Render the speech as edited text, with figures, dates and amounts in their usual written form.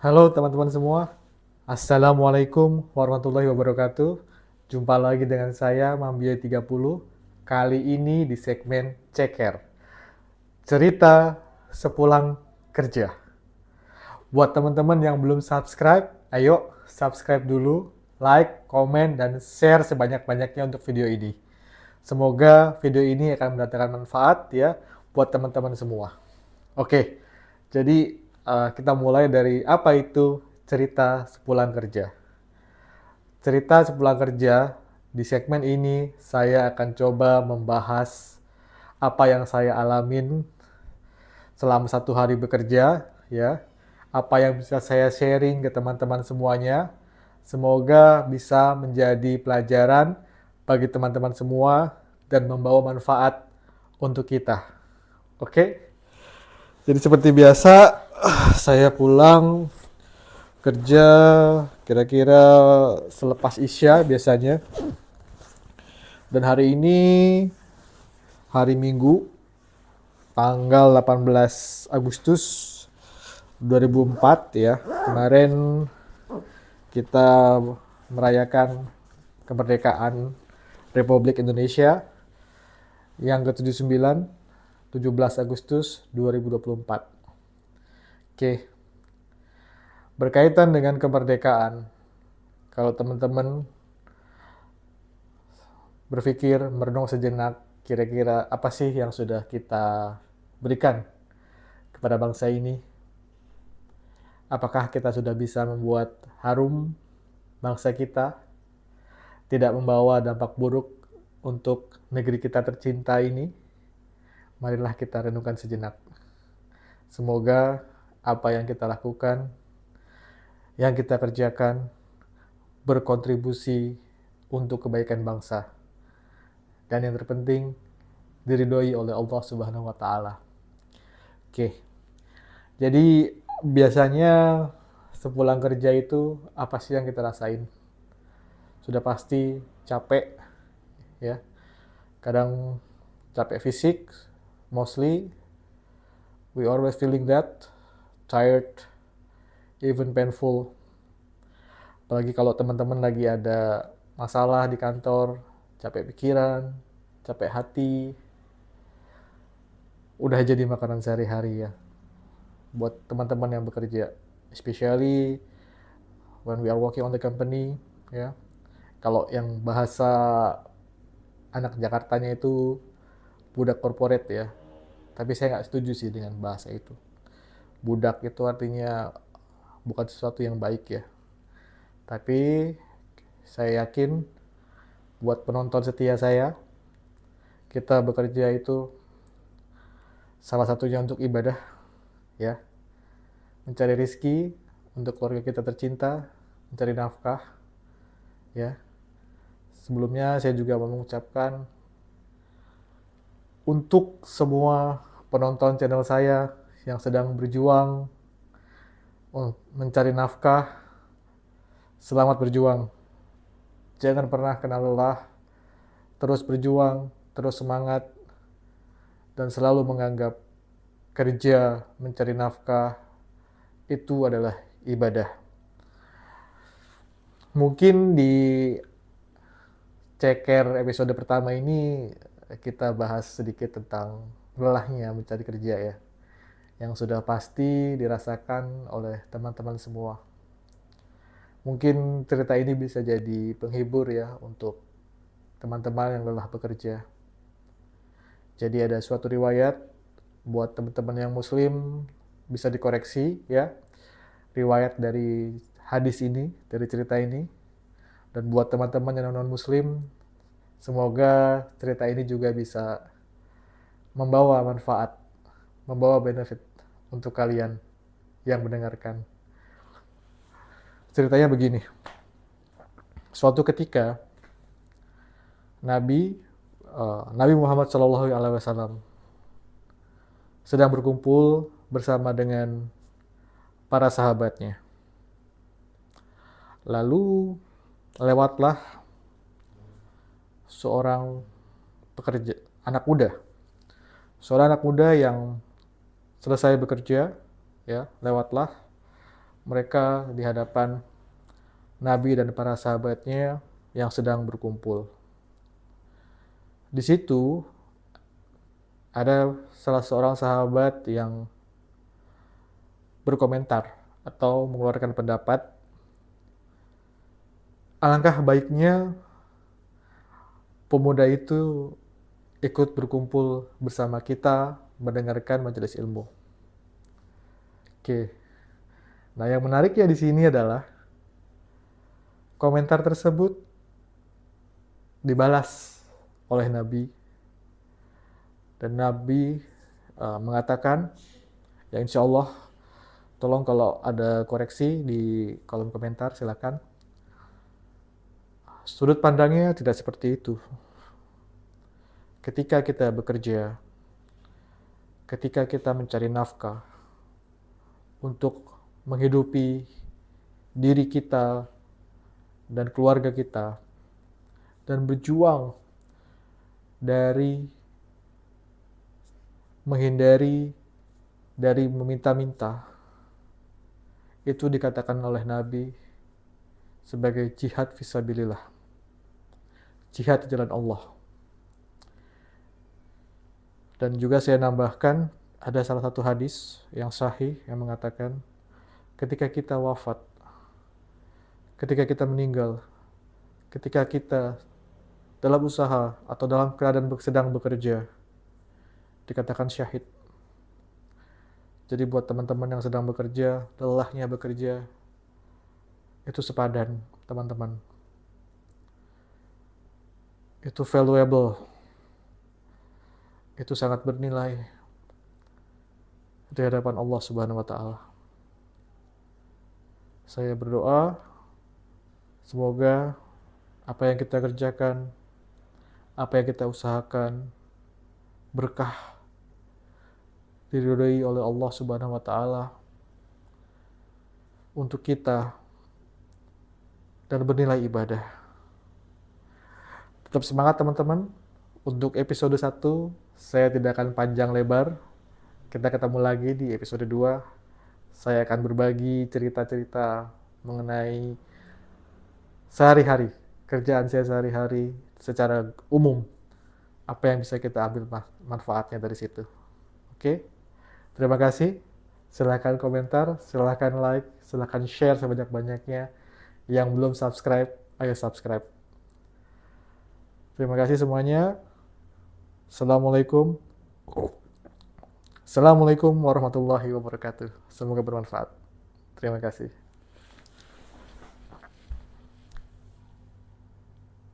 Halo teman-teman semua, Assalamualaikum warahmatullahi wabarakatuh. Jumpa lagi dengan saya, Mambio 30. Kali ini di segmen Ceker, cerita sepulang kerja. Buat teman-teman yang belum subscribe, ayo subscribe dulu, like, komen, dan share sebanyak-banyaknya untuk video ini. Semoga video ini akan mendatangkan manfaat ya buat teman-teman semua. Oke, jadi kita mulai dari apa itu cerita sepulang kerja. Cerita sepulang kerja, di segmen ini saya akan coba membahas apa yang saya alamin selama 1 hari bekerja, ya. Apa yang bisa saya sharing ke teman-teman semuanya. Semoga bisa menjadi pelajaran bagi teman-teman semua dan membawa manfaat untuk kita. Oke? Jadi seperti biasa, saya pulang kerja kira-kira selepas Isya biasanya. Dan hari ini hari Minggu, tanggal 18 Agustus 2004 ya. Kemarin kita merayakan kemerdekaan Republik Indonesia yang ke-79, 17 Agustus 2024. Oke, berkaitan dengan kemerdekaan, kalau teman-teman berpikir, merenung sejenak, kira-kira apa sih yang sudah kita berikan kepada bangsa ini? Apakah kita sudah bisa membuat harum bangsa kita, tidak membawa dampak buruk untuk negeri kita tercinta ini? Marilah kita renungkan sejenak. Semoga apa yang kita lakukan, yang kita kerjakan, berkontribusi untuk kebaikan bangsa. Dan yang terpenting, diridhoi oleh Allah Subhanahu wa Ta'ala. Oke, jadi biasanya sepulang kerja itu apa sih yang kita rasain? Sudah pasti capek, ya. Kadang capek fisik, mostly we always feeling that tired, even painful. Apalagi kalau teman-teman lagi ada masalah di kantor, capek pikiran, capek hati, udah jadi makanan sehari-hari ya buat teman-teman yang bekerja, especially when we are working on the company, ya. Kalau yang bahasa anak Jakartanya itu budak corporate ya, tapi saya nggak setuju sih dengan bahasa itu. Budak itu artinya bukan sesuatu yang baik ya, tapi saya yakin buat penonton setia saya, kita bekerja itu salah satunya untuk ibadah ya, mencari rizki untuk keluarga kita tercinta, mencari nafkah ya. Sebelumnya saya juga mau mengucapkan untuk semua penonton channel saya yang sedang berjuang mencari nafkah, selamat berjuang. Jangan pernah kenal lelah, terus berjuang, terus semangat, dan selalu menganggap kerja mencari nafkah itu adalah ibadah. Mungkin di Ceker episode pertama ini kita bahas sedikit tentang lelahnya mencari kerja ya, yang sudah pasti dirasakan oleh teman-teman semua. Mungkin cerita ini bisa jadi penghibur ya untuk teman-teman yang lelah bekerja. Jadi ada suatu riwayat buat teman-teman yang muslim bisa dikoreksi ya, riwayat dari hadis ini, dari cerita ini. Dan buat teman-teman yang non-muslim, semoga cerita ini juga bisa membawa manfaat, membawa benefit untuk kalian yang mendengarkan. Ceritanya begini. Suatu ketika Nabi Nabi Muhammad SAW sedang berkumpul bersama dengan para sahabatnya. Lalu lewatlah seorang pekerja, anak muda. Seorang anak muda yang selesai bekerja, ya, lewatlah. mereka di hadapan Nabi dan para sahabatnya yang sedang berkumpul. Di situ ada salah seorang sahabat yang berkomentar atau mengeluarkan pendapat, alangkah baiknya pemuda itu ikut berkumpul bersama kita mendengarkan majelis ilmu. Oke. Nah, yang menarik ya di sini adalah komentar tersebut dibalas oleh Nabi, dan Nabi mengatakan, ya insya Allah, tolong kalau ada koreksi di kolom komentar silakan. Sudut pandangnya tidak seperti itu. Ketika kita bekerja, ketika kita mencari nafkah untuk menghidupi diri kita dan keluarga kita, dan berjuang dari menghindari dari meminta-minta, itu dikatakan oleh Nabi sebagai jihad fisabilillah, jihad di jalan Allah. Dan juga saya nambahkan, ada salah satu hadis yang sahih yang mengatakan ketika kita wafat, ketika kita meninggal, ketika kita dalam usaha atau dalam keadaan sedang bekerja, dikatakan syahid. Jadi buat teman-teman yang sedang bekerja, lelahnya bekerja, itu sepadan, teman-teman. Itu valuable. Itu sangat bernilai di hadapan Allah Subhanahu wa Ta'ala. Saya berdoa semoga apa yang kita kerjakan, apa yang kita usahakan, berkah, diridhoi oleh Allah Subhanahu wa Ta'ala untuk kita dan bernilai ibadah. Tetap semangat teman-teman. Untuk episode 1 saya tidak akan panjang lebar. Kita ketemu lagi di episode 2. Saya akan berbagi cerita-cerita mengenai sehari-hari, kerjaan saya sehari-hari secara umum. Apa yang bisa kita ambil manfaatnya dari situ. Oke? Terima kasih. Silahkan komentar, silahkan like, silahkan share sebanyak-banyaknya. Yang belum subscribe, ayo subscribe. Terima kasih semuanya. Assalamualaikum. Assalamualaikum warahmatullahi wabarakatuh. Semoga bermanfaat. Terima kasih.